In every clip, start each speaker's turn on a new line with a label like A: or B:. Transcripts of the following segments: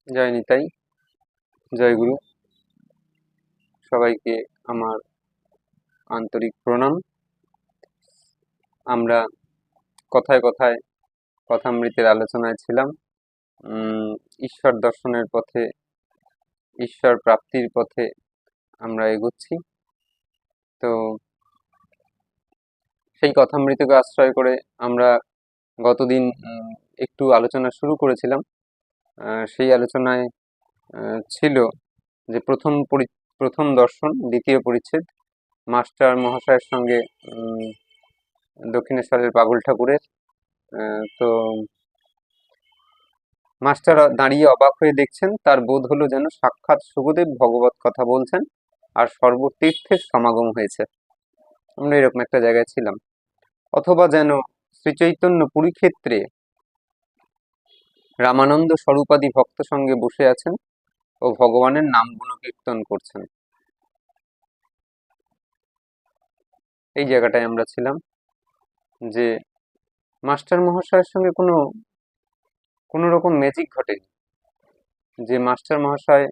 A: জয় নিতাই, জয় গুরু। সবাইকে আমার আন্তরিক প্রণাম। আমরা কথায় কথায় কথামৃতের আলোচনায় ছিলাম। ঈশ্বর দর্শনের পথে, ঈশ্বর প্রাপ্তির পথে আমরা এগোচ্ছি। তো সেই কথামৃতকে আশ্রয় করে আমরা গতদিন একটু আলোচনা শুরু করেছিলাম। সেই আলোচনায় ছিল যে প্রথম দর্শন, দ্বিতীয় পরিচ্ছেদ, মাস্টার মহাশয়ের সঙ্গে দক্ষিণেশ্বরের পাগল ঠাকুরের। তো মাস্টার দাঁড়িয়ে অবাক হয়ে দেখছেন, তার বোধ হলো যেন সাক্ষাৎ শুভদেব ভগবত কথা বলছেন আর সর্বতীর্থের সমাগম হয়েছে। আমরা এরকম একটা জায়গায় ছিলাম। অথবা যেন শ্রীচৈতন্য পুরীক্ষেত্রে রামানন্দ স্বরূপাদি ভক্ত সঙ্গে বসে আছেন ও ভগবানের নাম গুণ কীর্তন করছেন। এই জায়গাটায় আমরা ছিলাম, যে মাস্টার মহাশয়ের সঙ্গে কোনো রকম ম্যাজিক ঘটেনি। যে মাস্টার মহাশয়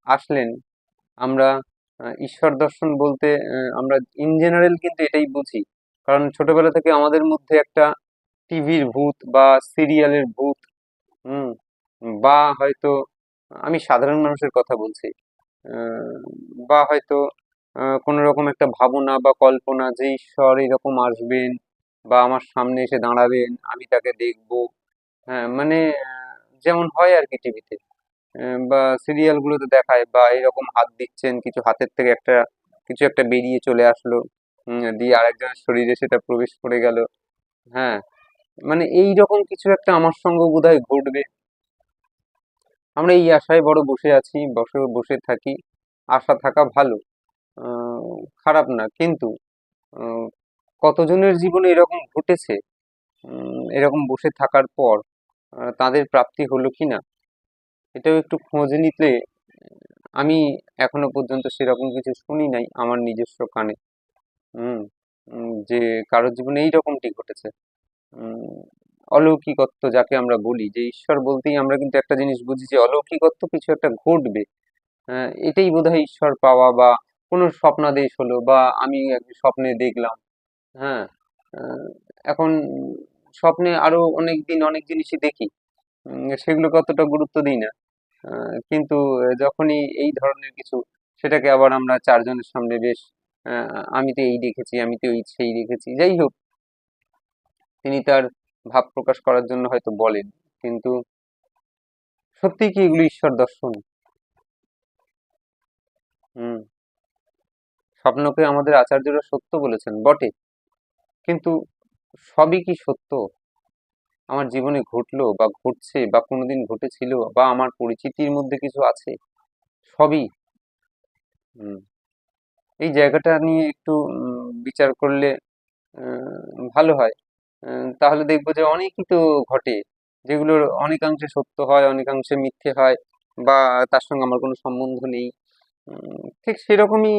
A: আসলেন, আমরা ঈশ্বর দর্শন বলতে আমরা ইন জেনারেল কিন্তু এটাই বুঝি, কারণ ছোটবেলা থেকে আমাদের মধ্যে একটা টিভির ভূত বা সিরিয়ালের ভূত, বা হয়তো আমি সাধারণ মানুষের কথা বলছি, বা হয়তো কোনো রকম একটা ভাবনা বা কল্পনা যে ঈশ্বর এরকম আসবেন বা আমার সামনে এসে দাঁড়াবেন, আমি তাকে দেখবো। হ্যাঁ, মানে যেমন হয় আর কি টিভিতে বা সিরিয়াল গুলোতে দেখায়, বা এরকম হাত দিচ্ছেন, কিছু হাতের থেকে কিছু একটা বেরিয়ে চলে আসলো, দিয়ে আরেকজনের শরীরে সেটা প্রবেশ করে গেল। হ্যাঁ, মানে এইরকম কিছু একটা আমার সঙ্গে বোধহয় ঘটবে। আমরা এই আশায় বড় বসে আছি, বসে বসে থাকি। আশা থাকা ভালো, খারাপ না, কিন্তু আহ, কতজনের জীবনে এরকম ঘটেছে, এরকম বসে থাকার পর তাদের প্রাপ্তি হলো কিনা, এটাও একটু খোঁজ নিতে। আমি এখনো পর্যন্ত সেরকম কিছু শুনি নাই আমার নিজস্ব কানে, হুম যে কারোর জীবনে এইরকমটি ঘটেছে। উম, অলৌকিকত্ব যাকে আমরা বলি, যে ঈশ্বর বলতেই আমরা কিন্তু একটা জিনিস বুঝি যে অলৌকিকত্ব কিছু একটা ঘটবে। এটাই বোধহয় ঈশ্বর পাওয়া, বা কোনো স্বপ্নাদেশ হলো, বা আমি এক স্বপ্নে দেখলাম। হ্যাঁ, আহ, এখন স্বপ্নে আরো অনেক দিন অনেক জিনিসই দেখি, সেগুলোকে অতটা গুরুত্ব দিই না। কিন্তু যখনই এই ধরনের কিছু, সেটাকে আবার আমরা চারজনের সামনে বেশ, আমি তো এই দেখেছি, আমি তো সেই দেখেছি, যাই হোক, তিনি তার ভাব প্রকাশ করার জন্য হয়তো বলেন। কিন্তু সত্যি কি এগুলো ঈশ্বর দর্শন? হুম স্বপ্নকে আমাদের আচার্যরা সত্য বলেছেন বটে, কিন্তু সবই কি সত্য? আমার জীবনে ঘটলো বা ঘটছে বা কোনোদিন ঘটেছিল বা আমার পরিচিতির মধ্যে কিছু আছে, সবই হুম এই জায়গাটা নিয়ে একটু বিচার করলে ভালো হয়। তাহলে দেখবো যে অনেকই তো ঘটে, যেগুলোর অনেকাংশে সত্য হয়, অনেকাংশে মিথ্যে হয়, বা তার সঙ্গে আমার কোনো সম্বন্ধ নেই। ঠিক সেরকমই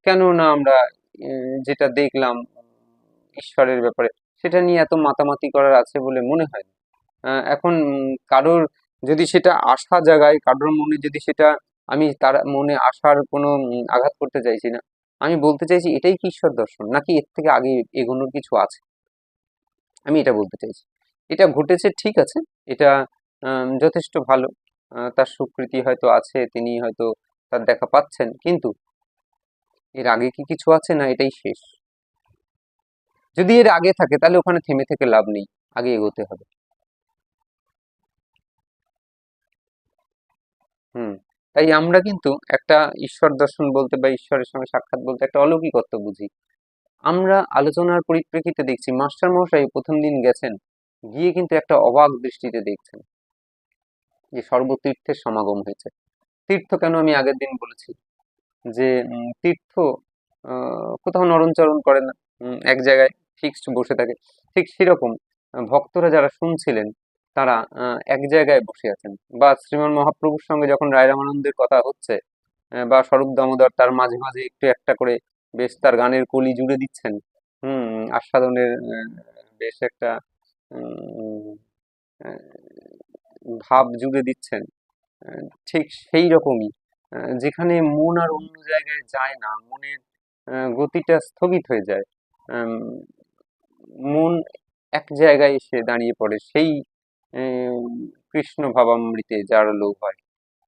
A: কেন না আমরা যেটা দেখলাম ঈশ্বরের ব্যাপারে, সেটা নিয়ে এত মাতামাতি করার আছে বলে মনে হয় না। এখন কারোর যদি সেটা আশা জাগায়, কারোর মনে যদি সেটা, আমি তার মনে আশার কোনো আঘাত করতে চাইছি না। আমি বলতে চাইছি এটাই কি ঈশ্বর দর্শন, নাকি এর থেকে আগে এগোনোর কিছু আছে? আমি এটা বলতে চাইছি। এটা ঘটেছে, ঠিক আছে, এটা যথেষ্ট ভালো। তার স্বীকৃতি হয়তো আছে, তিনি হয়তো তার দেখা পাচ্ছেন, কিন্তু এর আগে কি কিছু আছে, না এটাই শেষ? যদি এর আগে থাকে তাহলে ওখানে থেমে থেকে লাভ নেই, আগে এগোতে হবে। হুম তাই আমরা কিন্তু একটা ঈশ্বর দর্শন বলতে বা ঈশ্বরের সঙ্গে সাক্ষাৎ বলতে একটা অলৌকিকত্ব বুঝি। আমরা আলোচনার পরিপ্রেক্ষিতে দেখছি মাস্টার মশাই প্রথম দিন গেছেন, গিয়ে কিন্তু একটা অবাক দৃষ্টিতে দেখছেন যে সর্বতীর্থের সমাগম হয়েছে। তীর্থ কেন আমি আগের দিন বলেছি যে তীর্থ কোথাও নরণচরণ করে না, এক জায়গায় ফিক্সড বসে থাকে। ঠিক সেরকম ভক্তরা যারা শুনছিলেন, তারা এক জায়গায় বসে আছেন। বা শ্রীমান মহাপ্রভুর সঙ্গে যখন রায় রামানন্দের কথা হচ্ছে, বা স্বরূপ দামোদর তার মাঝে মাঝে একটু একটা করে বেশ তার গানের কলি জুড়ে দিচ্ছেন, আস্বাদনের বেশ একটা উম, আহ, ভাব জুড়ে দিচ্ছেন, ঠিক সেই রকমই যেখানে মন আর অন্য জায়গায় যায় না, মনের গতিটা স্থগিত হয়ে যায়, আম, মন এক জায়গায় এসে দাঁড়িয়ে পড়ে, সেই আহ, কৃষ্ণ ভাবামৃতে যার লোভ হয়।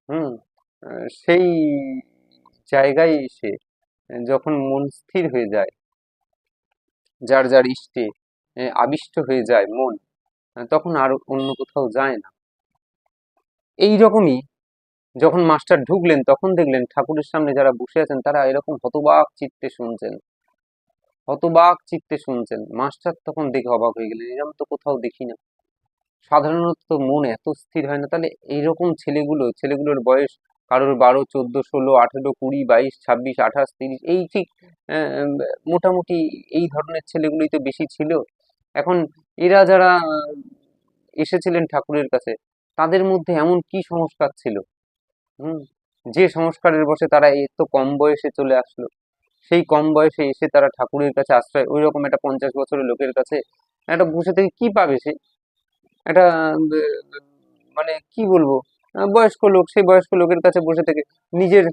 A: হুম। সেই জায়গায় এসে যখন মন স্থির হয়ে যায়, যার যার ইষ্টে আবিষ্ট হয়ে যায় মন, তখন আর অন্য কোথাও যায় না। এই রকমই যখন মাস্টার ঢুকলেন তখন দেখলেন ঠাকুরের সামনে যারা বসে আছেন তারা এরকম হতবাক চিত্তে শুনছেন, হতবাক চিত্তে শুনছেন। মাস্টার তখন দেখে অবাক হয়ে গেলেন, এরকম তো কোথাও দেখি না, সাধারণত তো মন এত স্থির হয় না। তাহলে এইরকম ছেলেগুলোর বয়স কারোর 12, 14, 16, 18, 19, 20, 21, 22, 23, এই ঠিক আহ, মোটামুটি এই ধরনের ছেলেগুলোই তো বেশি ছিল। এখন এরা যারা এসেছিলেন ঠাকুরের কাছে, তাদের মধ্যে এমন কি সংস্কার ছিল, হুম, যে সংস্কারের বশে তারা এত কম বয়সে চলে আসলো। সেই কম বয়সে এসে তারা ঠাকুরের কাছে আশ্রয়, ওই রকম একটা 50 বছরের লোকের কাছে একটা বসে থেকে কি পাবে সে? একটা মানে কি বলবো, বয়স্ক লোক, সেই বয়স্ক লোকের কাছে বসে থেকে নিজের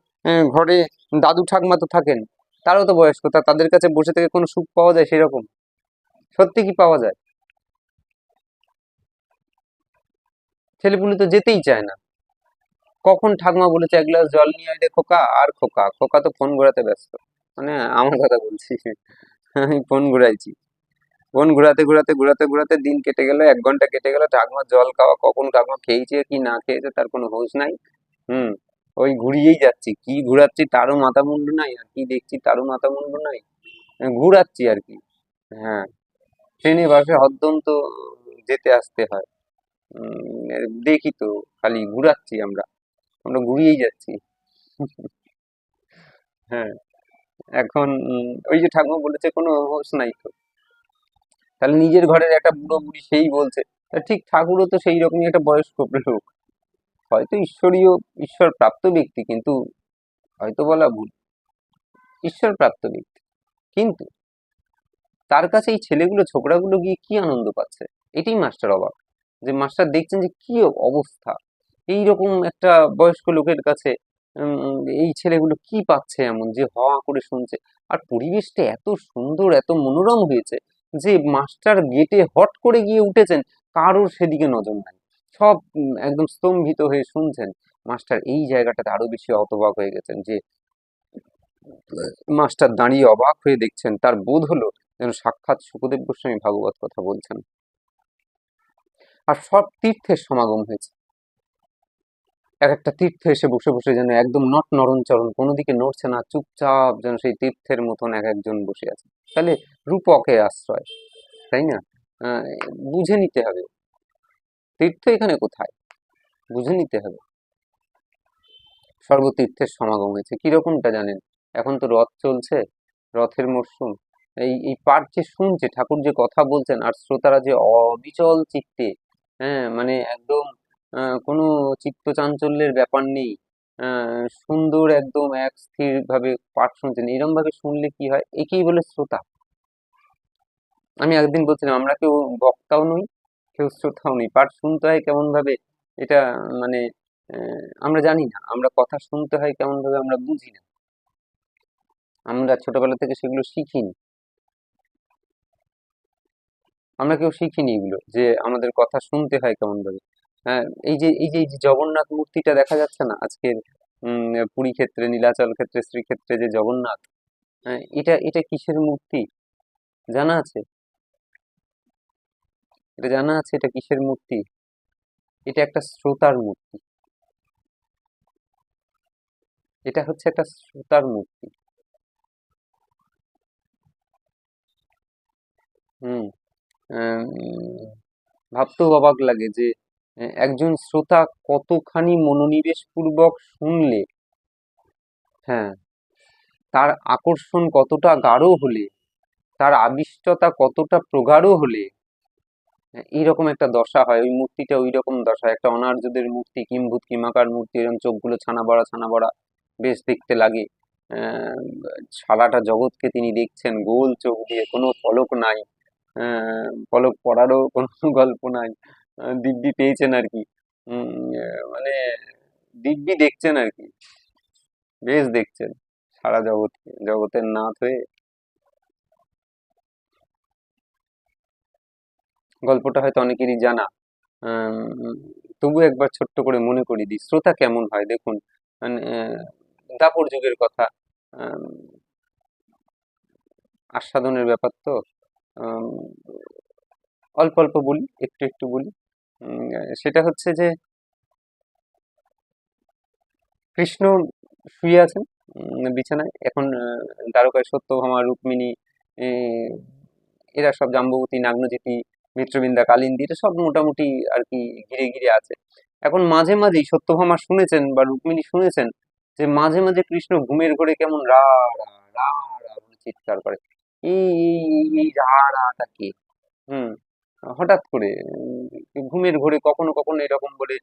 A: ঘরে দাদু ঠাকমা তো থাকেন, তারাও তো বয়স্ক, তাদের কাছে বসে থেকে কোনো সুখ পাওয়া যায় সেরকম? সত্যি কি পাওয়া যায়? ছেলেপুলে তো যেতেই চায় না। কখন ঠাকুমা বলেছে এক গ্লাস জল নিয়ে আয় রে খোকা, আর খোকা খোকা তো ফোন ঘোরাতে ব্যস্ত। মানে আমার কথা বলছি, আমি ফোন ঘুরাইছি। ফোন ঘুরাতে ঘুরাতে ঘুরাতে ঘুরাতে দিন কেটে গেল, 1 ঘন্টা কেটে গেল, ঠাকুমার জল খাওয়া কখন ঠাকুমা খেয়েছে কি না খেয়েছে তার কোনো হোশ নাই। হুম। ওই ঘুরিয়েই যাচ্ছি, কি ঘুরাচ্ছি তারও মাথা মুন্ডু নাই, আর কি দেখছি তারও মাথা মুন্ডু নাই, ঘুরাচ্ছি আর কি। হ্যাঁ। ট্রেনে বাসে হদ্দম তো যেতে আসতে হয়। দেখি তো, খালি ঘুরাচ্ছি আমরা, আমরা ঘুরিয়েই যাচ্ছি। হ্যাঁ। এখন ওই যে ঠাকুমা বলেছে কোনো হোশ নাই তো, তাহলে নিজের ঘরের একটা বুড়ো বুড়ি সেই বলছে, তা ঠিক ঠাকুরও তো সেই রকমই একটা বয়স্ক লোক, হয়তো ঈশ্বর প্রাপ্ত ব্যক্তি, কিন্তু হয়তো বলা ভুল, ঈশ্বর প্রাপ্ত ব্যক্তি, কিন্তু তার কাছে এই ছেলেগুলো ছোকরাগুলো গিয়ে কি আনন্দ পাচ্ছে, এটাই মাস্টার অবাক। যে মাস্টার দেখছেন যে কি অবস্থা, এইরকম একটা বয়স্ক লোকের কাছে এই ছেলেগুলো কি পাচ্ছে এমন যে হা করে শুনছে। আর পরিবেশটা এত সুন্দর, এত মনোরম হয়েছে যে মাস্টার গেটে হট করে গিয়ে উঠেছেন, কারোর সেদিকে নজর নাই, সব একদম স্তম্ভিত হয়ে শুনছেন। মাস্টার এই জায়গাটাতে আরো বেশি হতবাক হয়ে গেছেন যে মাস্টার দাঁড়িয়ে অবাক হয়ে দেখছেন, তার বোধ হলো যেন সাক্ষাৎ সুখদেব গোস্বামী ভাগবত কথা বলছেন। আর সব তীর্থের সমাগম হয়েছে, এক একটা তীর্থে এসে বসে বসে যেন একদম নট নরণচরণ, কোনো দিকে নড়ছে না, চুপচাপ যেন সেই তীর্থের মতন এক একজন বসে আছে। তাহলে রূপকে আশ্রয়, তাই না? আহ, বুঝে নিতে হবে তীর্থ এখানে কোথায়, বুঝে নিতে হবে। সর্বতীর্থের সমাগম হয়েছে, কিরকমটা জানেন? এখন তো রথ চলছে, রথের মরশুম। এই পাঠ যে শুনছে, ঠাকুর যে কথা বলছেন, আর শ্রোতারা যে অবিচল চিত্তে, হ্যাঁ, মানে একদম কোনো চিত্ত চাঞ্চল্যের ব্যাপার নেই, সুন্দর একদম এক স্থির ভাবে পাঠ শুনছেন, এরম ভাবে শুনলে কি হয়, একেই বলে শ্রোতা। আমি একদিন বলছিলাম আমরা কেউ বক্তাও নই, কেউ শ্রোতাও নই, পাঠ শুনতে হয় কেমন ভাবে, এটা মানে আমরা জানি না, আমরা কথা শুনতে হয় কেমন ভাবে আমরা বুঝি না, আমরা ছোটবেলা থেকে সেগুলো শিখিনি, আমরা কেউ শিখিনি এগুলো যে আমাদের কথা শুনতে হয় কেমন ভাবে। এই যে জগন্নাথ মূর্তিটা দেখা যাচ্ছে না আজকের, পুরী ক্ষেত্রে, নীলাচল ক্ষেত্রে, শ্রীক্ষেত্রে যে জগন্নাথ, হ্যাঁ, এটা এটা কিসের মূর্তি জানা আছে? এটা জানা আছে এটা কিসের মূর্তি? এটা একটা শ্রোতার মূর্তি, এটা হচ্ছে একটা শ্রোতার মূর্তি। হুম। আম, ভাবতেও অবাক লাগে যে একজন শ্রোতা কতখানি মনোনিবেশ পূর্বক শুনলে, হ্যাঁ, তার আকর্ষণ কতটা গাঢ় হলে, তার আবিষ্টতা কতটা প্রগাঢ় হলে এইরকম একটা দশা হয়, ওই মূর্তিটা ওই রকম দশা, একটা অনার্যদের মূর্তি, কিম্ভূত কিমাকার মূর্তি, এরকম চোখগুলো ছানা বড়া বেশ দেখতে লাগে। আহ, সারাটা জগৎকে তিনি দেখছেন গোল চোখ দিয়ে, কোনো পলক নাই, পলক পড়ারও কোনো গল্প নাই, দিব্যি পেয়েছেন আর কি। মানে দিব্যি দেখছেন আর কি, বেশ দেখছেন সারা জগৎকে, জগতের নাথ হয়ে। গল্পটা হয়তো অনেকেরই জানা, তবু একবার ছোট্ট করে মনে করিয়ে দিই, শ্রোতা কেমন হয় দেখুন। মানে দাপর যুগের কথা, আম, আস্বাদনের ব্যাপার তো, আম, অল্প অল্প বলি, একটু একটু বলি। সেটা হচ্ছে যে কৃষ্ণ শুয়ে আছেন বিছানায় এখন, দ্বারকায় সত্যভামা, রুক্মিণী, এ, এরা সব, জাম্বুবতী, নাগ্নজিতি, মিত্রবিন্দা, কালিন্দী, এরা সব মোটামুটি আর কি ঘিরে ঘিরে আছে। এখন মাঝে মাঝেই সত্যভামা শুনেছেন বা রুক্মিণী শুনেছেন যে মাঝে মাঝে কৃষ্ণ ঘুমের ঘোরে কেমন রা রা রা রা বলে চিৎকার করে। এই রা রাটা কি? হুম, হঠাৎ করে ঘুমের ঘোরে কখনো কখনো এরকম বলে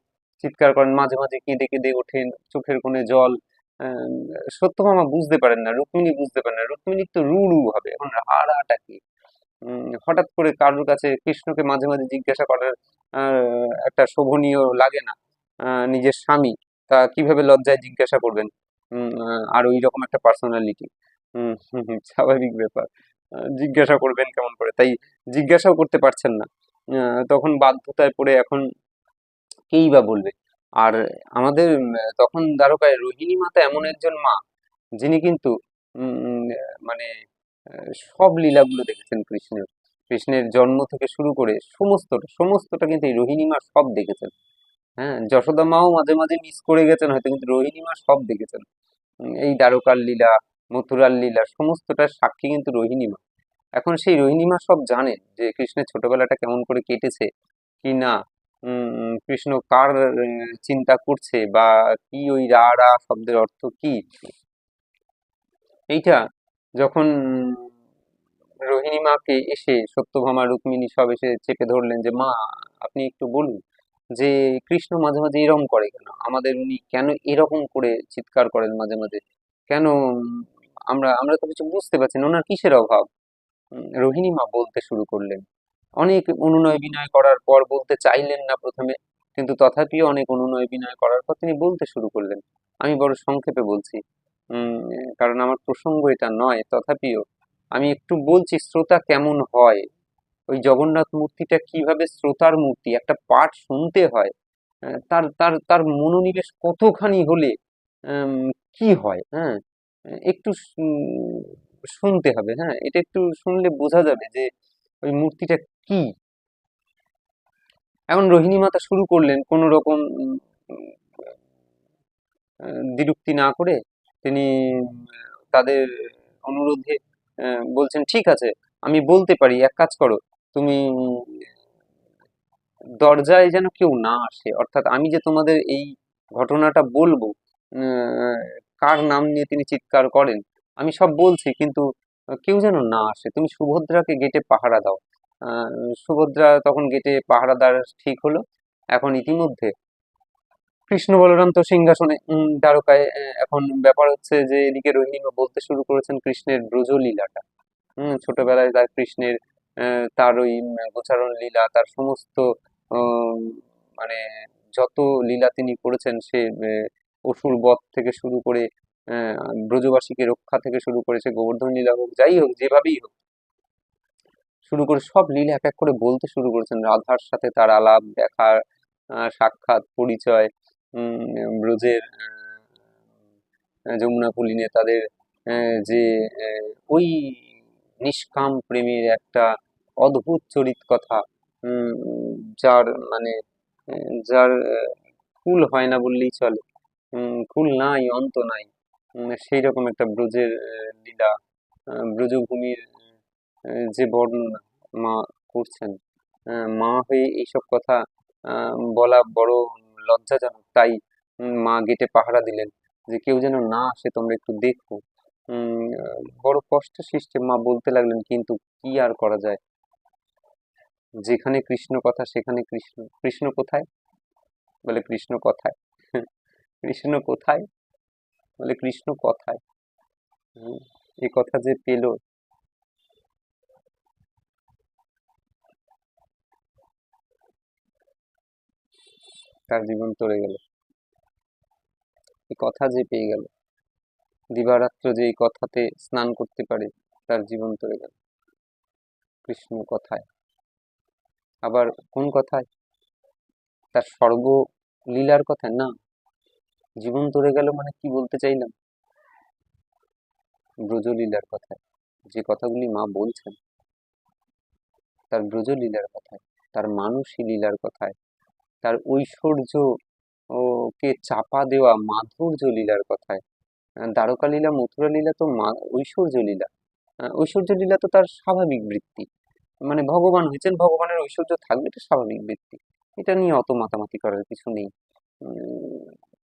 A: চিৎকার করেন, মাঝে মাঝে কেঁদে কেঁদে ওঠেন, চোখের কোণে জল। আহ, সত্যভামা বুঝতে পারেন না, রুক্মিণী বুঝতে পারেন না, রুক্মিণীর তো রু রু হবে, এখন হারাটা কি? হঠাৎ করে কারোর কাছে কৃষ্ণকে মাঝে মাঝে জিজ্ঞাসা করার একটা শোভনীয় লাগে না? নিজের স্বামী তা কিভাবে লজ্জায় জিজ্ঞাসা করবেন? আর ওই রকম একটা পার্সোনালিটি, স্বাভাবিক ব্যাপার। জিজ্ঞাসা করবেন কেমন করে, তাই জিজ্ঞাসাও করতে পারছেন না। তখন বাধ্যতায় পড়ে এখন কেই বা বলবে। আর আমাদের তখন দ্বারকায় রোহিণী মাতা এমন একজন মা, যিনি কিন্তু মানে সব লীলাগুলো দেখেছেন কৃষ্ণের। কৃষ্ণের জন্ম থেকে শুরু করে সমস্তটা সমস্তটা কিন্তু এই রোহিণী মা সব দেখেছেন। হ্যাঁ, যশোদা মাও মাঝে মাঝে মিস করে গেছেন হয়তো, কিন্তু রোহিণী মা সব দেখেছেন। এই দ্বারকার লীলা, মথুরার লীলা সমস্তটার সাক্ষী কিন্তু রোহিণী মা। এখন সেই রোহিণী মা সব জানেন যে কৃষ্ণের ছোটবেলাটা কেমন করে কেটেছে কি না, কৃষ্ণ কার চিন্তা করছে, বা কি ওই রা রা শব্দের অর্থ কি। এইটা যখন রোহিণী মাকে এসে সত্যভামা, রুক্মিণী সব এসে চেপে ধরলেন যে মা, আপনি একটু বলুন যে কৃষ্ণ মাঝে মাঝে এরকম করে কেন, আমাদের উনি কেন এরকম করে চিৎকার করেন মাঝে মাঝে, কেন? আমরা আমরা তো কিছু বুঝতে পারছি না, ওনার কিসের অভাব? রোহিণী মা বলতে শুরু করলেন। অনেক অনুনয় বিনয় করার পর, বলতে চাইলেন না প্রথমে, কিন্তু তথাপিও অনেক অনুনয় বিনয় করার পর তিনি বলতে শুরু করলেন। আমি বড় সংক্ষেপে বলছি, কারণ আমার প্রসঙ্গ এটা নয়, তথাপিও আমি একটু বলছি শ্রোতা কেমন হয়, ওই জগন্নাথ মূর্তিটা কিভাবে শ্রোতার মূর্তি, একটা পাঠ শুনতে হয়, তার তার তার মনোনিবেশ কতখানি হলে আম, কি হয়, হ্যাঁ, একটু শুনতে হবে, হ্যাঁ, এটা একটু শুনলে বোঝা যাবে যে ওই মূর্তিটা কি। এখন রোহিণী মাতা শুরু করলেন কোন রকম দ্বিরুক্তি না করে, তিনি তাদের অনুরোধে বলছেন ঠিক আছে, আমি বলতে পারি, এক কাজ করো, তুমি দরজায় যেন কেউ না আসে, অর্থাৎ আমি যে তোমাদের এই ঘটনাটা বলবো, আহ, কার নাম নিয়ে তিনি চিৎকার করেন, আমি সব বলছি, কিন্তু কেউ যেন না আসে, তুমি সুভদ্রাকে গেটে পাহারা দাও। আহ, সুভদ্রা তখন গেটে পাহারাদার ঠিক হলো। এখন ইতিমধ্যে কৃষ্ণ বলরাম তো সিংহাসনে, দ্বারকায়, এখন ব্যাপার হচ্ছে যে এদিকে রোহিণী বলতে শুরু করেছেন কৃষ্ণের ব্রজলীলাটা। ছোটবেলায় তার কৃষ্ণের তার ওই গোচারণ লীলা, তার সমস্ত আহ, মানে যত লীলা তিনি করেছেন, সে অসুর বধ থেকে শুরু করে আহ, ব্রজবাসীকে রক্ষা থেকে শুরু করে, সে গোবর্ধন লীলা হোক, যাই হোক, যেভাবেই হোক, শুরু করে সব লীলা এক এক করে বলতে শুরু করেছেন। রাধার সাথে তার আলাপ, দেখা, সাক্ষাৎ, পরিচয়, ব্রজের যমুনা কুলীনে তাদের যে ওই নিষ্কাম প্রেমের একটা অদ্ভুত চরিত কথা, উম, যার মানে যার কুল হয় না বললেই চলে, কুল নাই, অন্ত নাই। সেই রকম একটা ব্রজের লীলা, ব্রজভূমির যে বর্ণনা মা করছেন, মা হয়ে এইসব কথা বলা বড় লজ্জাজনক, তাই মা গেটে পাহারা দিলেন যে কেউ যেন না আসে, তোমরা একটু দেখো। বড় কষ্ট সৃষ্টে মা বলতে লাগলেন, কিন্তু কি আর করা যায়, যেখানে কৃষ্ণ কথা সেখানে কৃষ্ণ, কৃষ্ণ কোথায়? বলে কৃষ্ণ কথায়। কৃষ্ণ কোথায়? বলে কৃষ্ণ কথায়। হুম, এ কথা যে পেল। তার জীবন চলে গেল। এই কথা যে পেয়ে গেল, দিবারাত্র যে এই কথাতে স্নান করতে পারে, তার জীবন চলে গেল। কৃষ্ণ কথায়, আবার কোন কথায়? তার স্বর্গ লীলার কথায় না। জীবন চলে গেল মানে কি বলতে চাইলাম? ব্রজলীলার কথায়। যে কথাগুলি মা বলছেন, তার ব্রজলীলার কথায়, তার মানসী লীলার কথায়, তার ঐশ্বর্য ও কে চাপা দেওয়া মাধুর্য লীলার কথায়। দ্বারকা লীলা, মথুরা লীলা তো ঐশ্বর্য লীলা। ঐশ্বর্য লীলা তো তার স্বাভাবিক বৃত্তি। মানে ভগবান হয়েছেন, ভগবানের ঐশ্বর্য থাকবে, এটা স্বাভাবিক বৃত্তি। এটা নিয়ে অত মাতামাতি করার কিছু নেই।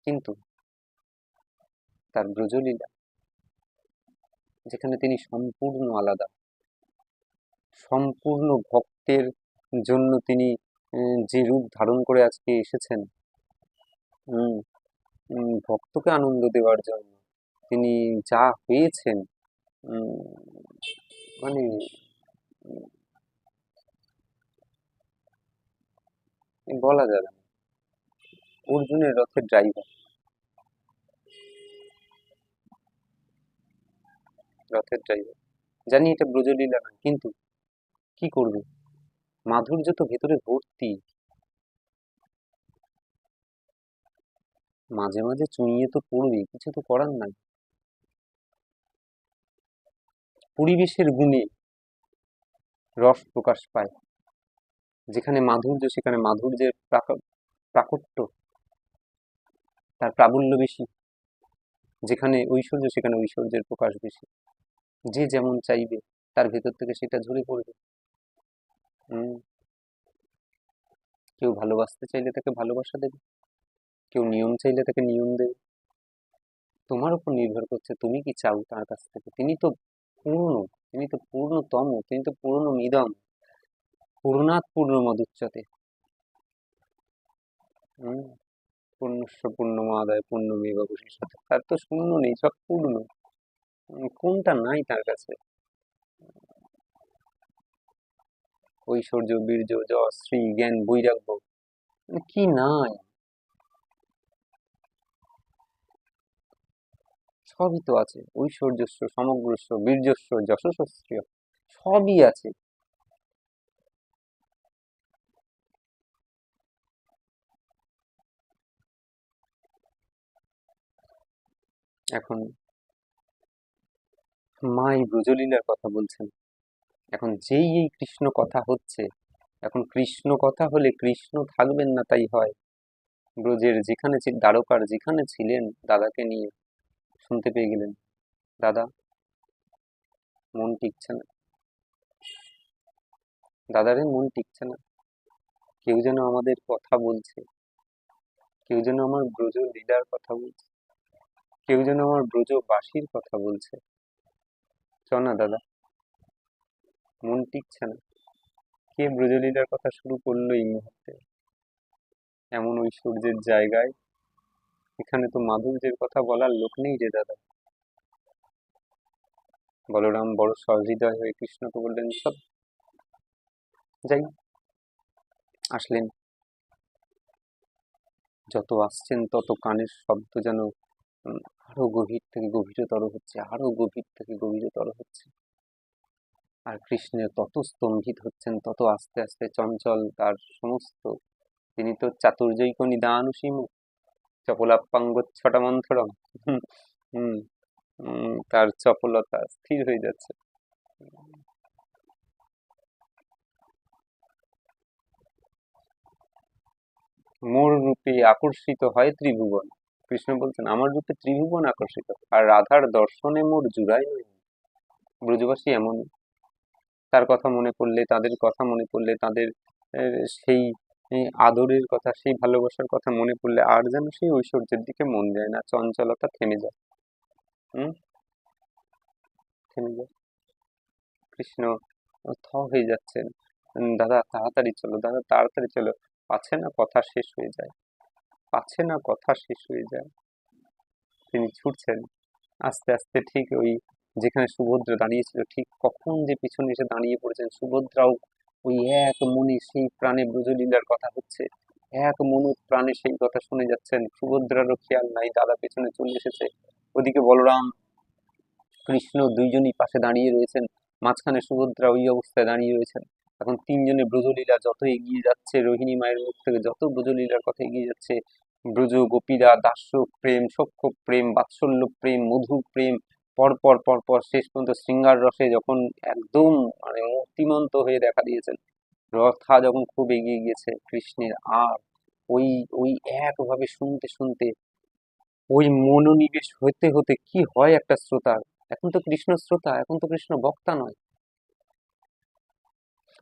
A: কিন্তু তার ব্রজলীলা, যেখানে তিনি সম্পূর্ণ আলাদা, সম্পূর্ণ ভক্তের জন্য তিনি যে রূপ ধারণ করে আজকে এসেছেন, উম, ভক্তকে আনন্দ দেওয়ার জন্য তিনি যা হয়েছেন, উম, মানে বলা যাবে না। অর্জুনের রথের ড্রাইভার, রথের ড্রাইভার। জানি এটা ব্রজলীলা না, কিন্তু কি করবে? মাধুর্য তো ভেতরে ভর্তি। মাঝে মাঝে চুইয়ে তো পড়বে, কিছু তো করার নাই। পরিবেশের গুণে রস প্রকাশ পায়। যেখানে মাধুর্য, সেখানে মাধুর্যের প্রাকট্য, তার প্রাবল্য বেশি। যেখানে ঐশ্বর্য, সেখানে ঐশ্বর্যের প্রকাশ বেশি। যে যেমন চাইবে, তার ভেতর থেকে সেটা ঝরে পড়বে। হম কেউ ভালোবাসতে চাইলে তাকে ভালোবাসা দেবে, কেউ নিয়ম চাইলে তাকে নিয়ম দেবে। তোমার উপর নির্ভর করছে তুমি কি চাও তার কাছ থেকে। তিনি তো পূর্ণ, তিনি তো পূর্ণতম, তিনি তো পূর্ণমিদম পূর্ণাৎ পূর্ণমদুচ্যতে। হম পূর্ণস্য পূর্ণমাদায় পূর্ণমেবাবশিষ্যতে। তার তো শূন্য নেই, সব পূর্ণ। কোনটা নাই তার কাছে? ঐশ্বর্য, বীর্য, যশ, শ্রী, জ্ঞান, বৈরাগ্য, কি নাই? সবই তো আছে। ঐশ্বর্যস্য সমগ্রস্য বীর্যস্য যশস্য, সবই আছে। এখন মা এই ব্রজলীলার কথা বলছেন। এখন যেই এই কৃষ্ণ কথা হচ্ছে, এখন কৃষ্ণ কথা হলে কৃষ্ণ থাকবেন না তাই হয়? ব্রজের যেখানে দ্বারকার যেখানে ছিলেন, দাদাকে নিয়ে শুনতে পেয়ে গেলেন, দাদা মন টিকছে না, দাদারে মন টিকছে না, কেউ যেন আমাদের কথা বলছে, কেউ যেন আমার ব্রজ লীলার কথা বলছে, কেউ যেন আমার ব্রজবাসীর কথা বলছে। চ না দাদা, মন টিকছে না। কে ব্রজলীলার কথা শুরু করলো এই মুহূর্তে, এমন ঐশ্বর্যের জায়গায়? এখানে তো মাধুর্যের কথা বলার লোক নেই রে দাদা। বলরাম বড় সহৃদয় হয়ে কৃষ্ণকে বললেন, সব যাই। আসলেন, যত আসছেন তত কানের শব্দ যেন আরো গভীর থেকে গভীরতর হচ্ছে, আরো গভীর থেকে গভীরতর হচ্ছে। আর কৃষ্ণের তত স্তম্ভিত হচ্ছেন, তত আস্তে আস্তে চঞ্চল তার সমস্ত। তিনি তো চাতুর্যৈক নিদানুসীম চপলাপ্পাঙ্গচ্ছটা মন্থরম। হুম হুম, তার চপলতা স্থির হয়ে যাচ্ছে। মোর রূপে আকর্ষিত হয় ত্রিভুবন। কৃষ্ণ বলছেন, আমার রূপে ত্রিভুবন আকর্ষিত, আর রাধার দর্শনে মোর জুড়াই নয়। ব্রজবাসী এমন, তার কথা মনে পড়লে, তাদের কথা মনে পড়লে, তাদের সেই আদরের কথা, সেই ভালোবাসার কথা মনে পড়লে আর যেন সেই ঐশ্বর্যের দিকে মন যায় না, চঞ্চলতা থেমে যায়। হুম থেমে যায়। কৃষ্ণ হয়ে যাচ্ছেন, দাদা তাড়াতাড়ি চলো, দাদা তাড়াতাড়ি চলো। পাচ্ছে না কথা শেষ হয়ে যায়, পাচ্ছে না কথা শেষ হয়ে যায়। তিনি ছুটছেন আস্তে আস্তে, ঠিক ওই যেখানে সুভদ্রা দাঁড়িয়েছিল, ঠিক কখন যে পিছনে এসে দাঁড়িয়ে পড়েছেন সুভদ্রাও। ওই এক মনে সেই প্রাণে ব্রজলীলার কথা হচ্ছে, এক মন প্রাণে সেই কথা শুনে যাচ্ছেন। সুভদ্রারও খেয়াল নাই, দাদা পেছনে চলে এসেছে। ওদিকে বলরাম, কৃষ্ণ দুইজনই পাশে দাঁড়িয়ে রয়েছেন, মাঝখানে সুভদ্রা ওই অবস্থায় দাঁড়িয়ে রয়েছেন। এখন তিনজনের ব্রজলীলা যত এগিয়ে যাচ্ছে, রোহিণী মায়ের মুখ থেকে যত ব্রজলীলার কথা এগিয়ে যাচ্ছে, ব্রজ গোপীরা দাস্য প্রেম, সখ্য প্রেম, বাৎসল্য প্রেম, মধু প্রেম, পরপর পরপর শেষ পর্যন্ত শৃঙ্গার রসে যখন একদম মানে মূর্তিমন্ত হয়ে দেখা দিয়েছেন, রথা যখন খুব এগিয়ে গিয়েছে কৃষ্ণের, আর ওই ওই একভাবে শুনতে শুনতে ওই মনোনিবেশ হতে হতে কি হয় একটা শ্রোতার। এখন তো কৃষ্ণ শ্রোতা, এখন তো কৃষ্ণ বক্তা নয়,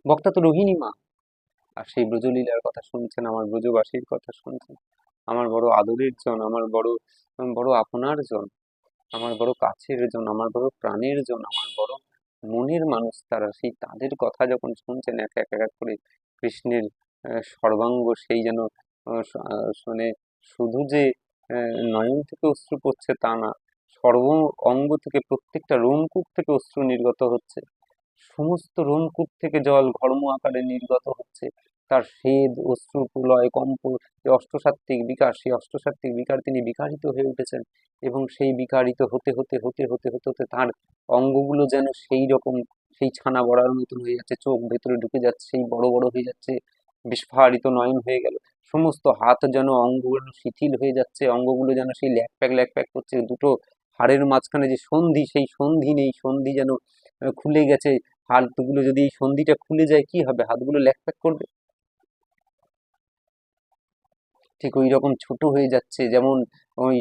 A: বক্তা তো রোহিণী মা। আর সেই ব্রজলীলার কথা শুনছেন, আমার ব্রজবাসীর কথা শুনছেন, আমার বড় আদরের জন, আমার বড় বড় আপনার জন, আমার বড় কাছের জন, আমার বড় প্রাণের জন, আমার বড় মনের মানুষ, তারা সেই তাদের কথা যখন শুনছেন এক এক এক করে কৃষ্ণের সর্বাঙ্গ সেই যেন শুনে শুধু যে নয়ন থেকে অশ্রু পড়ছে তা না, সর্ব অঙ্গ থেকে প্রত্যেকটা রোমকূপ থেকে অশ্রু নির্গত হচ্ছে, সমস্ত রোমকূপ থেকে জল ঘর্ম আকারে নির্গত হচ্ছে। তার স্বেদ অশ্রু প্রলয় কম্প, যে অষ্টসাত্ত্বিক বিকার, সেই অষ্টসাত্ত্বিক বিকার তিনি বিকারিত হয়ে উঠেছেন, এবং সেই বিকারিত হতে হতে হতে হতে হতে হতে তার অঙ্গগুলো যেন সেই রকম সেই ছানা বড়ার মতন হয়ে যাচ্ছে, চোখ ভেতরে ঢুকে যাচ্ছে, সেই বড় বড় হয়ে যাচ্ছে, বিস্ফারিত নয়ন হয়ে গেল, সমস্ত হাত যেন অঙ্গগুলো শিথিল হয়ে যাচ্ছে, অঙ্গগুলো যেন সেই ল্যাক প্যাক করছে, দুটো হাড়ের মাঝখানে যে সন্ধি, সেই সন্ধি নেই, সন্ধি যেন খুলে গেছে। হাতগুলো যদি এই সন্ধিটা খুলে যায় কি হবে, হাতগুলো ল্যাকপ্যাক করবে, ঠিক ওই রকম ছোট হয়ে যাচ্ছে, যেমন ওই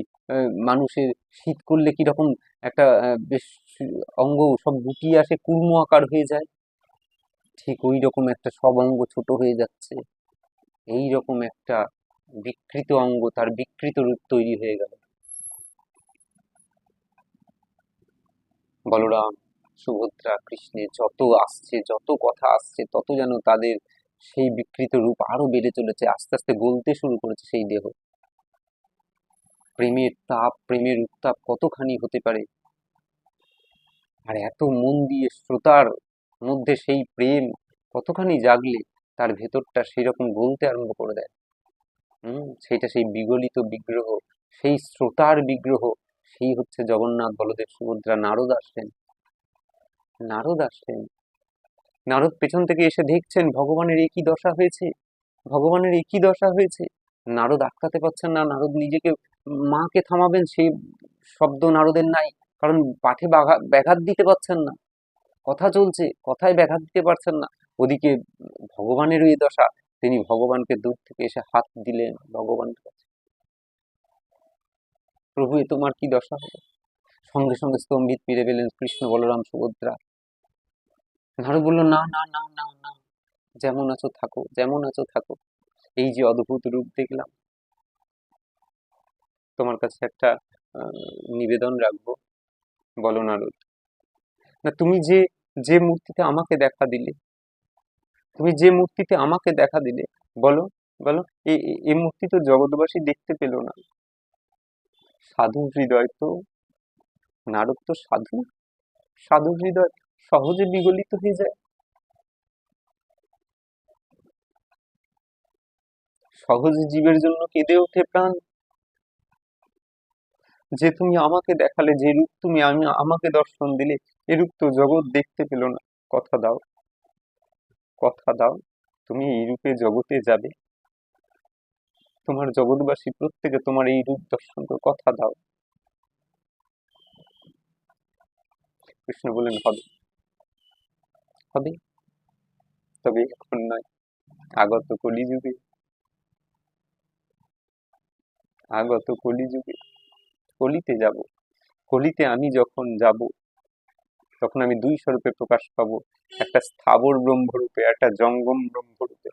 A: মানুষের শীত করলে কিরকম একটা বেশ অঙ্গ সব গুটিয়ে আসে, কুর্ম আকার হয়ে যায়, ঠিক ওই রকম একটা সব অঙ্গ ছোট হয়ে যাচ্ছে, এই রকম একটা বিকৃত অঙ্গ, তার বিকৃত রূপ তৈরি হয়ে গেল। বলরাম, সুভদ্রা, কৃষ্ণের যত আসছে, যত কথা আসছে, তত যেন তাদের সেই বিকৃত রূপ আরো বেড়ে চলেছে, আস্তে আস্তে গলতে শুরু করেছে সেই দেহ। প্রেমের তাপ, প্রেমের উত্তাপ কতখানি হতে পারে, আর এত মন দিয়ে শ্রোতার মধ্যে সেই প্রেম কতখানি জাগলে তার ভেতরটা সেই রকম গলতে আরম্ভ করে দেয়। সেইটা সেই বিগলিত বিগ্রহ, সেই শ্রোতার বিগ্রহ, সেই হচ্ছে জগন্নাথ বলদেব সুভদ্রা। নারদ আসলেন, নারদ আসলেন, নারদ পেছন থেকে এসে দেখছেন ভগবানের একই দশা হয়েছে, ভগবানের একই দশা হয়েছে। নারদ আটকাতে পারছেন না, নারদ নিজেকে, মাকে থামাবেন সেই শব্দ নারদের নাই, কারণ পাঠে ব্যাঘাত দিতে পারছেন না, কথা চলছে, কথায় ব্যাঘাত দিতে পারছেন না। ওদিকে ভগবানের এই দশা, তিনি ভগবানকে দূর থেকে এসে হাত দিলেন ভগবান, প্রভু এ তোমার কি দশা হলো। সঙ্গে সঙ্গে স্তম্ভিত ফিরে পেলেন কৃষ্ণ, বলরাম, সুভদ্রা। নারদ বলল, না না না না না, যেমন আছো থাকো, যেমন আছো থাকো, এই যে অদ্ভুত রূপ দেখলাম, তোমার কাছে একটা নিবেদন রাখবো। বলো নারদ। না, তুমি যে যে মূর্তিতে আমাকে দেখা দিলে, তুমি যে মূর্তিতে আমাকে দেখা দিলে, বলো, বলো, এই মূর্তি তো জগৎবাসী দেখতে পেল না। সাধু হৃদয় তো, নারদ তো সাধু, সাধু হৃদয় সহজে বিগলিত হয়ে যায়, সহজে জীবের জন্য কেঁদে ওঠে প্রাণ। যে তুমি আমাকে দেখালে, যে রূপ তুমি আমাকে দর্শন দিলে, এরূপ তো জগৎ দেখতে পেল না। কথা দাও, কথা দাও, তুমি এই রূপে জগতে যাবে, তোমার জগৎবাসী প্রত্যেকে তোমার এই রূপ দর্শন করে, কথা দাও। কৃষ্ণ বললেন, হবে, হবে, তবে এখন নয়, আগত কলিযুগে, আগত কলিযুগে, কলিতে যাব, কলিতে আমি যখন যাব, তখন আমি দুই স্বরূপে প্রকাশ পাবো, একটা স্থাবর ব্রহ্মরূপে, একটা জঙ্গম ব্রহ্মরূপে।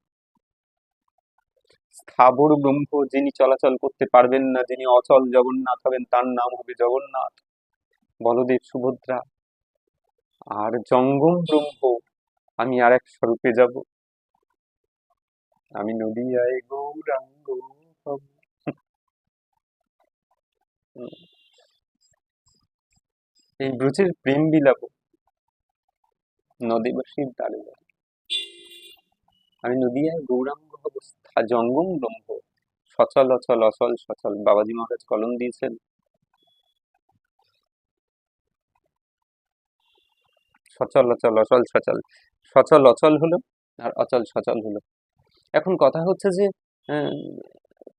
A: স্থাবর ব্রহ্ম যিনি চলাচল করতে পারবেন না, যিনি অচল জগন্নাথ হবেন, তার নাম হবে জগন্নাথ, বলদেব, সুভদ্রা। আর জঙ্গম ব্রহ্ম, আমি আর এক স্বরূপে যাব, আমি নদিয়ায় গৌরাঙ্গ হব। এই ব্রজের প্রেম বিলাপ নদীবাসীর দ্বারে দ্বারে, আমি নদিয়ায় গৌরাঙ্গ হব, যথা জঙ্গম ব্রহ্ম, সচল অচল অচল সচল। বাবাজি মহারাজ কলম দিয়েছেন। সচল অচল অচল সচল, সচল অচল হলো আর অচল সচল হলো। এখন কথা হচ্ছে যে আহ,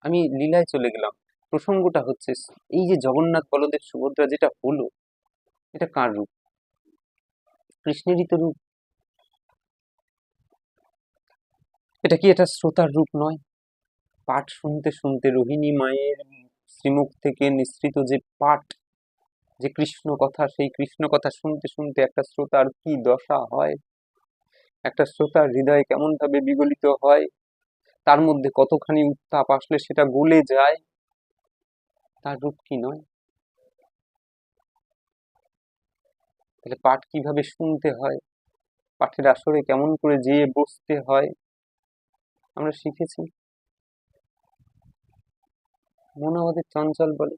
A: আমি লীলায় চলে গেলাম। প্রসঙ্গটা হচ্ছে এই যে জগন্নাথ বলদেব সুভদ্রা যেটা হলো, এটা কার রূপ? কৃষ্ণেরই তো রূপ। এটা কি এটা শ্রোতার রূপ নয়? পাঠ শুনতে শুনতে রোহিণী মায়ের শ্রীমুখ থেকে নিঃসৃত যে পাঠ, যে কৃষ্ণ কথা, সেই কৃষ্ণ কথা শুনতে শুনতে একটা শ্রোতার কি দশা হয়, একটা শ্রোতার হৃদয় কেমন ভাবে বিগলিত হয়, তার মধ্যে কতখানি উত্তাপ আসলে সেটা গলে যায়, তার রূপ কি নয়? তাহলে পাঠ কিভাবে শুনতে হয়, পাঠের আসরে কেমন করে যেয়ে বসতে হয়, আমরা শিখেছি। মন আমাদের চঞ্চল বলে।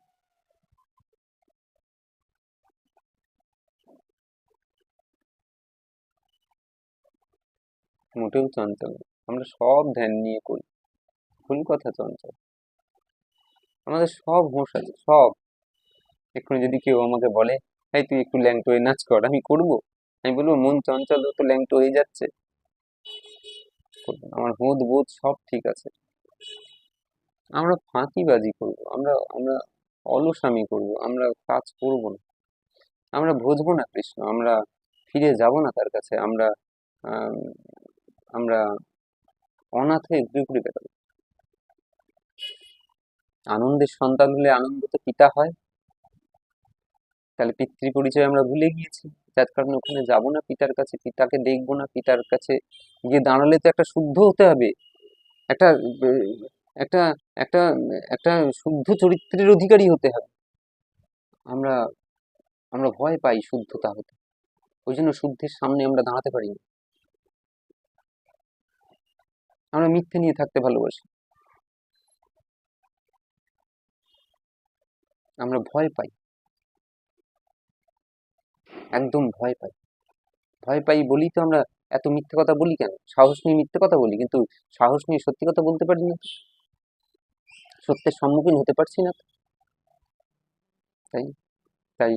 A: মোটেও চঞ্চল নয়। আমরা সব ধ্যান নিয়ে করি, ভুল কথা চঞ্চল। আমাদের সব হোশ আছে, সব। এক্ষুনি যদি কেউ আমাকে বলে, এই তুই একটু ল্যাংটো হয়ে নাচ কর, আমি করবো? আমি বলবো মন চঞ্চল তো ল্যাংটো হয়ে যাচ্ছে, করবো না। আমার বোধ বোধ সব ঠিক আছে। আমরা ফাঁকিবাজি করবো, আমরা আমরা অলসামি করবো, আমরা কাজ করবো না, আমরা বুঝবো না কৃষ্ণ, আমরা ফিরে যাব না তার কাছে, আমরা আম, আমরা অনাথ হয়ে ঘুরে ঘুরে বেড়াবো। আনন্দের সন্তান হলে আনন্দ তো পিতা হয়, তাহলে পিতৃ পরিচয় আমরা ভুলে গিয়েছি, যার কারণে ওখানে যাব না পিতার কাছে, পিতাকে দেখবো না। পিতার কাছে গিয়ে দাঁড়ালে তো একটা শুদ্ধ হতে হবে, একটা একটা একটা একটা শুদ্ধ চরিত্রের অধিকারী হতে হবে। আমরা আমরা ভয় পাই শুদ্ধতা হতে, ওই জন্য শুদ্ধের সামনে আমরা দাঁড়াতে পারি না। আমরা মিথ্যে নিয়ে থাকতে ভালোবাসি, আমরা ভয় পাই, একদম ভয় পাই। ভয় পাই বলি তো আমরা এত মিথ্যে কথা বলি কেন? সাহস নিয়ে মিথ্যে কথা বলি, কিন্তু সাহস নিয়ে সত্যি কথা বলতে পারি না, সত্যের সম্মুখীন হতে পারছি না। তাই তাই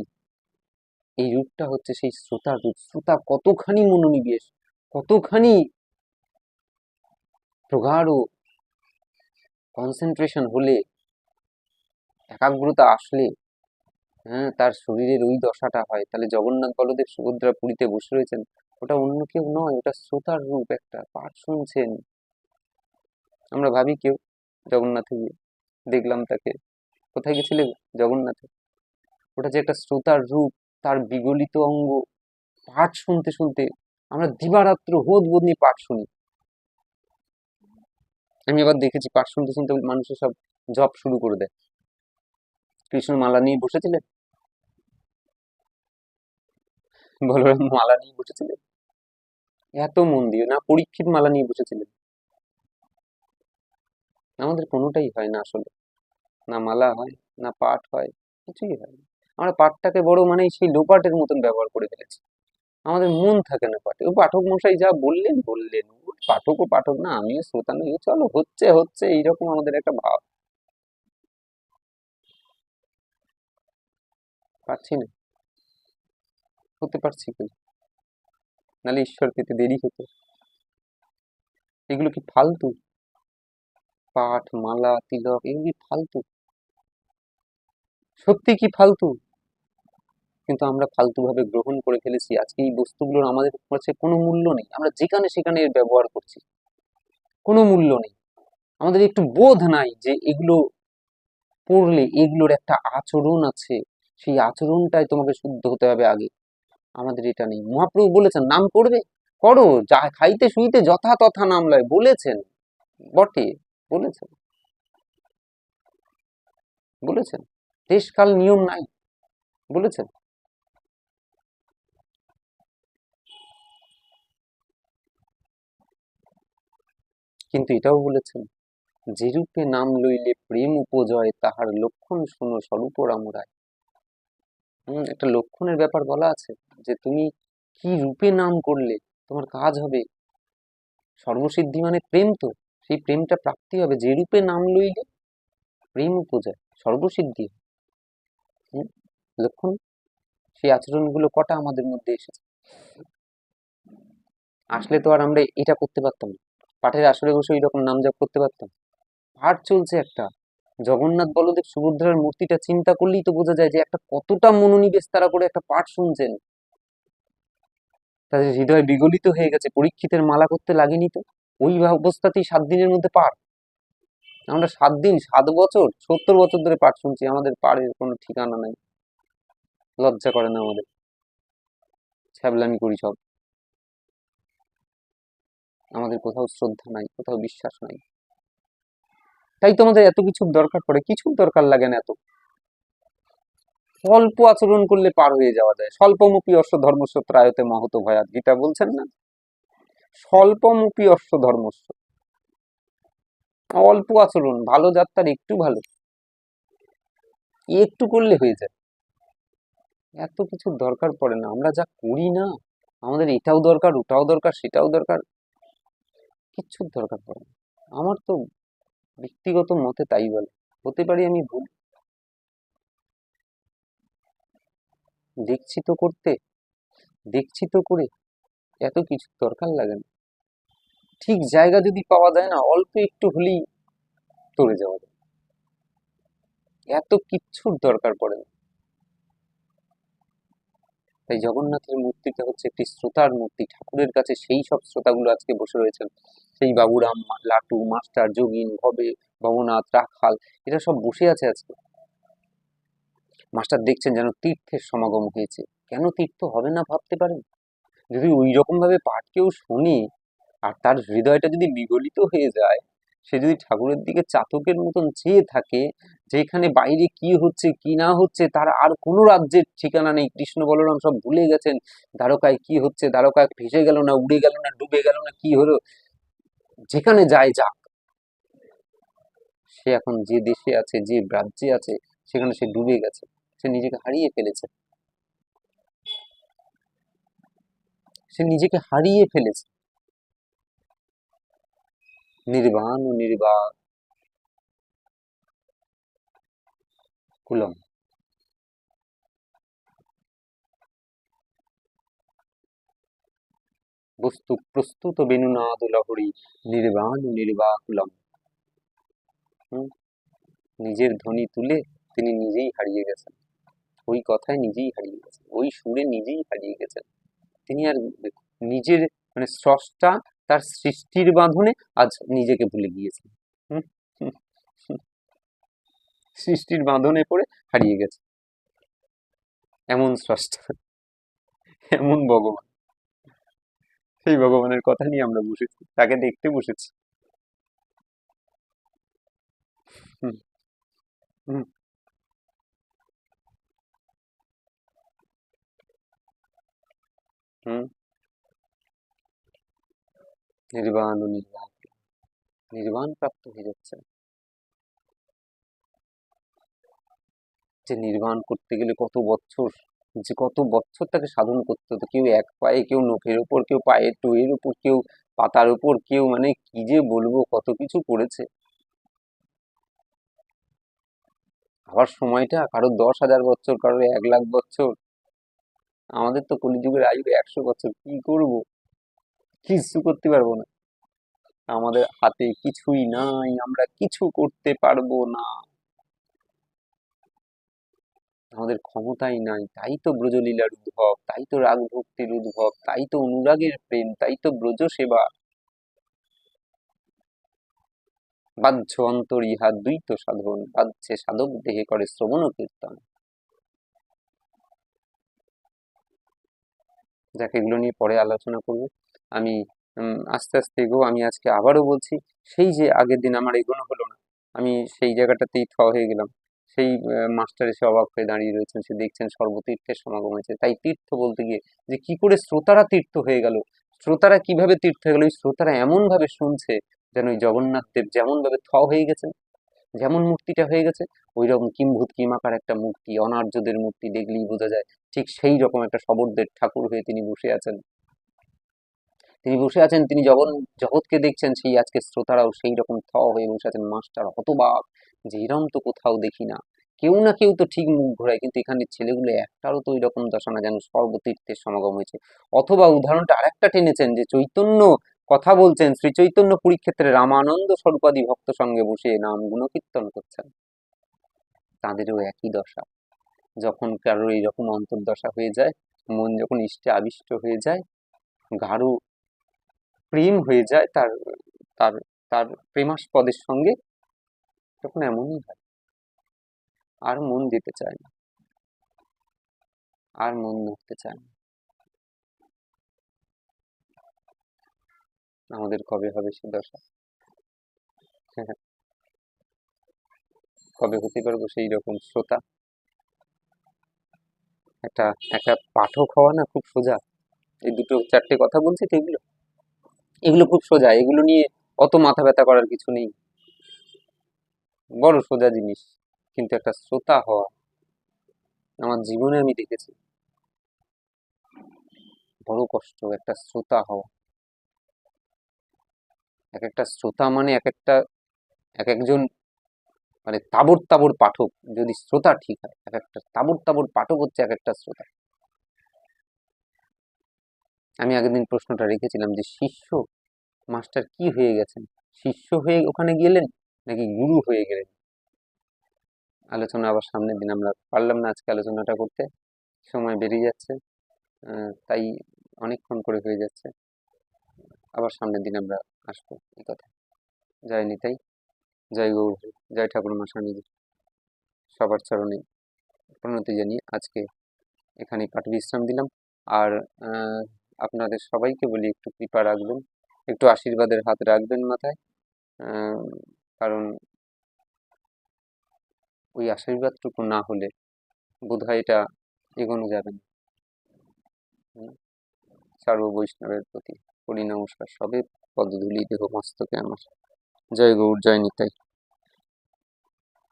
A: এই রূপটা হচ্ছে সেই শ্রোতার রূপ। শ্রোতা কতখানি মনোনিবেশ, কতখানি প্রগাঢ় কনসেন্ট্রেশন হলে, একাগ্রতা আসলে, হ্যাঁ, তার শরীরের ওই দশাটা হয়। তাহলে জগন্নাথ বলদেব সুভদ্রা পুরীতে বসে রয়েছেন, ওটা অন্য কেউ নয়, ওটা শ্রোতার রূপ, একটা পাঠ শুনছেন। আমরা ভাবি কেউ জগন্নাথে গিয়ে দেখলাম তাকে, কোথায় গেছিলে জগন্নাথে? ওটা যে একটা শ্রোতার রূপ, তার বিগলিত অঙ্গ, পাঠ শুনতে শুনতে আমরা দিবারাত্র হোদ বোধ নিয়ে পাঠ শুনি। আমি আবার দেখেছি পাঠ শুনতে শুনতে মানুষের সব জপ শুরু করে দেয়। কৃষ্ণ মালা নিয়ে বসেছিলেন, বলরাম মালা নিয়ে বসেছিলেন, এত মন দিয়ে না, পরীক্ষিত মালা নিয়ে বসেছিলেন। আমাদের কোনোটাই হয় না আসলে, না মালা হয়, না পাঠ হয়, কিছুই হয় না। আমরা পাঠটাকে বড় মানে সেই লোপাটের মতন ব্যবহার করে ফেলেছি। আমাদের মন থাকে না পাঠে। ও পাঠক মশাই যা বললেন বললেন, ও পাঠক ও পাঠক না, আমিও শ্রোতা নই, ও চলো হচ্ছে হচ্ছে, এইরকম আমাদের একটা ভাব। পারছি না, হতে পারছি কি? নাহলে ঈশ্বর পেতে দেরি হতো। এগুলো কি ফালতু? পাঠ মালা তিলক এগুলো কি ফালতু? সত্যি কি ফালতু? কিন্তু আমরা ফালতু ভাবে গ্রহণ করে ফেলেছি। আজকে এই বস্তুগুলোর আমাদের কাছে কোনো মূল্য নেই, আমরা যেখানে সেখানে এর ব্যবহার করছি, কোনো মূল্য নেই। আমাদের একটু বোধ নাই যে এগুলো পড়লে এগুলোর একটা আচরণ আছে, সেই আচরণটাই তোমাকে শুদ্ধ হতে হবে আগে। আমাদের এটা নেই। মহাপ্রভু বলেছেন নাম করবে, করো, যা খাইতে শুইতে যথা তথা নাম লয়, বলেছেন বটে, বলেছেন, বলেছেন। দেশকাল নিয়ম নাই, বলেছেন। কিন্তু এটাও বলেছেন, যেরূপে নাম লইলে প্রেম উপজয়, তাহার লক্ষণ শুনো স্বরূপ রামুরায়। একটা লক্ষণের ব্যাপার বলা আছে, যে তুমি কি রূপে নাম করলে তোমার কাজ হবে। সর্বসিদ্ধি মানে প্রেম তো, সেই প্রেমটা প্রাপ্তি হবে যে রূপে নাম লইলে প্রেম উপজায় সর্বসিদ্ধি হয়। লক্ষণ, সেই আচরণগুলো কটা আমাদের মধ্যে এসেছে? আসলে তো আর আমরা এটা করতে পারতাম না, পাঠের আসরে বসে ওই রকম নাম জপ করতে পারতাম? পাঠ চলছে একটা, জগন্নাথ বলদেব সুভদ্রার মূর্তিটা চিন্তা করলেই তো বোঝা যায় যে একটা কতটা মনোনিবেশ তারা করে একটা পাঠ শুনছেন। তাদের হৃদয় বিগলিত হয়ে গেছে, পরীক্ষিতের মালা করতে লাগেনি তো, ওই অবস্থাতেই 7 দিনের মধ্যে পার। আমরা 7 দিন, 7 বছর, 70 বছর ধরে পাঠ শুনছি, আমাদের পাড়ের কোনো ঠিকানা নাই। লজ্জা করে না আমাদের? ছ্যাবলামি করি সব, আমাদের কোথাও শ্রদ্ধা নাই, কোথাও বিশ্বাস নাই। তাই তো আমাদের এত কিছুর দরকার পড়ে, কিছুর দরকার লাগে না এত। অল্প আচরণ করলে পার হয়ে যাওয়া যায়। স্বল্পমুপি অশ্ব ধর্মস্ব ত্রায়তে মহত ভয়াত, গীতা বলছেন না? স্বল্পমুপি অশ্ব ধর্মস্ব, অল্প আচরণ, ভালো যাত্রার একটু ভালো, একটু করলে হয়ে যায়। এত কিছুর দরকার পড়ে না, আমরা যা করি না, আমাদের এটাও দরকার, ওটাও দরকার, সেটাও দরকার, কিচ্ছুর দরকার পড়ে না। আমার তো ব্যক্তিগত মতে তাই বলে, হতে পারি আমি ভুল। দেখছি তো করতে, দেখছি তো করে, এত কিছু দরকার লাগে না। ঠিক জায়গা যদি পাওয়া যায় না, অল্প একটু হলেই চলে যাওয়া যায়, এত কিচ্ছুর দরকার পড়ে না। তাই জগন্নাথের মূর্তিটা হচ্ছে একটি শ্রোতার মূর্তি, ঠাকুরের কাছে সেই সব শ্রোতাগুলো আজকে বসে রয়েছেন। সেই বাবুরাম, লাটু, মাস্টার, যোগিন, ভবে, ভবনাথ, রাখাল, এরা সব বসে আছে আজকে। মাস্টার দেখছেন যেন তীর্থের সমাগম হয়েছে। কেন তীর্থ হবে না ভাবতে পারেন? যদি ওই রকম ভাবে পাঠ কেউ শোনে, আর তার হৃদয়টা যদি বিগলিত হয়ে যায়, সে যদি ঠাকুরের দিকে চাতকের মতন চেয়ে থাকে, যেখানে বাইরে কি হচ্ছে কি না হচ্ছে তার আর কোনো রাজ্যের ঠিকানা নেই, কৃষ্ণ বলরাম সব ভুলে গেছেন, দ্বারকায় কি হচ্ছে, দ্বারকায় ভেসে গেল না, উড়ে গেল না, ডুবে গেল না, কি হলো, যেখানে যায় যাক, সে এখন যে দেশে আছে, যে রাজ্যে আছে, সেখানে সে ডুবে গেছে, সে নিজেকে হারিয়ে ফেলেছে, সে নিজেকে হারিয়ে ফেলেছে। নির্বাণ ও নির্বাক কুলম, বস্তু প্রস্তুত বেণুনাদ লহরী, নির্বাণ ও নির্বাকুলম। হুম, নিজের ধ্বনি তুলে তিনি নিজেই হারিয়ে গেছেন, ওই কথায় নিজেই হারিয়ে গেছেন, ওই সুরে নিজেই হারিয়ে গেছেন। তিনি আর নিজের মানে স্রষ্টা, তার সৃষ্টির বাঁধনে আজ নিজেকে ভুলে গিয়েছেন। হুম, হুম, হুম, সৃষ্টির বাঁধনে পড়ে হারিয়ে গেছে। এমন স্রষ্টা, এমন ভগবান, সেই ভগবানের কথা নিয়ে আমরা বসেছি, তাকে দেখতে বসেছি। হুম, হুম, হুম, নির্বাণ ও নির্বাণ, নির্বাণ প্রাপ্ত হয়ে যাচ্ছে। যে নির্বাণ করতে গেলে কত বছর, যে কত বছর তাকে সাধন করতে হতো, কেউ এক পায়ে, কেউ নখের ওপর, কেউ পায়ের টোয়ের উপর, কেউ পাতার উপর, কেউ মানে কি যে বলবো, কত কিছু করেছে। আবার সময়টা কারো 10,000 বছর, কারোর 1,00,000 বছর, আমাদের তো কলিযুগের আয়ু 100 বছর, কি করব? কিছু করতে পারবো না, আমাদের হাতে কিছুই নাই, আমরা কিছু করতে পারবো না, আমাদের ক্ষমতাই নাই। তাই তো ব্রজলীলার উদ্ভব, তাই তো রাগ ভক্তির উদ্ভব, তাই তো অনুরাগের প্রেম, তাই তো ব্রজ সেবা। বাহ্য অন্তর ইহা দ্বৈত সাধন, বাহ্যে সাধক দেহে করে শ্রবণ ও কীর্তন। যাকে এগুলো নিয়ে পরে আলোচনা করব। আমি আস্তে আস্তে এগোবো। আমি আজকে আবারও বলছি, সেই যে আগের দিন আমার এগোনো হলো না, আমি সেই জায়গাটাতেই হয়ে গেলাম। সেই মাস্টার এসে অবাক হয়ে দাঁড়িয়ে রয়েছেন, সে দেখছেন সর্বতীর্থের সমাগম হয়েছে। তাই তীর্থ বলতে গিয়ে যে কি করে শ্রোতারা তীর্থ হয়ে গেল, শ্রোতারা কিভাবে তীর্থ হয়ে গেল, ওই শ্রোতারা এমন ভাবে শুনছে যেন ওই জগন্নাথ দেব যেমন ভাবে হয়ে গেছেন, যেমন মূর্তিটা হয়ে গেছে, ওইরকম কিম্ভূত কিমাকার একটা মূর্তি, অনার্যদের মূর্তি দেখলেই বোঝা যায় ঠিক সেই রকম একটা শবরদের ঠাকুর হয়ে তিনি বসে আছেন। তিনি বসে আছেন, তিনি জগৎকে দেখছেন, সেই আজকে শ্রোতারাও সেই রকম হয়ে বসে আছেন। মাস্টার হতবাক যে এরম তো কোথাও দেখি না, কেউ না কেউ তো ঠিক মুখ ঘোরায়, কিন্তু এখানে ছেলেগুলো একটারও তো ওই রকম দশা না, যেন সর্বতীর্থের সমাগম হয়েছে। অথবা উদাহরণটা আরেকটা টেনেছেন যে চৈতন্য কথা বলছেন, শ্রী চৈতন্য কুরুক্ষেত্রে রামানন্দ স্বরূপাদি ভক্ত সঙ্গে বসে নাম গুণকীর্তন করছেন, তাদেরও একই দশা। যখন কারোর এইরকম অন্তর্দশা হয়ে যায়, মন যখন ইষ্টে আবিষ্ট হয়ে যায়, গাঢ় প্রেম হয়ে যায় তার তার তার প্রেমাস্পদের সঙ্গে, তখন এমনই হয়, আর মন যেতে চায় না, আর মন ধরতে চায় না। আমাদের কবে হবে সে দশা? কবে হতে পারবো সেই রকম শ্রোতা? একটা একটা পাঠক হওয়া না খুব সোজা। এই দুটো চারটে কথা বলছি তো, এগুলো এগুলো খুব সোজা, এগুলো নিয়ে অত মাথা ব্যথা করার কিছু নেই, বড় সোজা জিনিস। কিন্তু একটা শ্রোতা হওয়া, আমার জীবনে আমি দেখেছি বড় কষ্ট একটা শ্রোতা হওয়া। এক একটা শ্রোতা মানে এক একজন, মানে তাবড় তাবড় পাঠক। যদি শ্রোতা ঠিক হয়, এক একটা তাবড় তাবড় পাঠক হচ্ছে এক একটা শ্রোতা। আমি আগের দিন প্রশ্নটা রেখেছিলাম যে শিষ্য মাস্টার কি হয়ে গেছেন, শিষ্য হয়ে ওখানে গেলেন নাকি গুরু হয়ে গেলেন? আলোচনা আবার সামনের দিন, আমরা পারলাম না আজকে আলোচনাটা করতে, সময় বেরিয়ে যাচ্ছে, তাই অনেকক্ষণ করে হয়ে যাচ্ছে। আবার সামনের দিন আমরা আসবো এই কথা। জয় নিতাই, জয় গৌর, জয় ঠাকুরমা স্বামীজি। সবার চরণে প্রণতি জানিয়ে আজকে এখানেই পাঠ বিশ্রাম দিলাম। আর আপনাদের সবাইকে বলি একটু কৃপা রাখবেন, একটু আশীর্বাদের হাত রাখবেন মাথায়, আহ, কারণ ওই আশীর্বাদটুকু না হলে বোধহয় এটা এগোনো যাবে না। সর্ব বৈষ্ণবের প্রতি করি নমস্কার, সবে পদধূলি দেহ মস্তকে আমার। জয় গৌর, জয় নিতাই,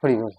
A: হরি বল।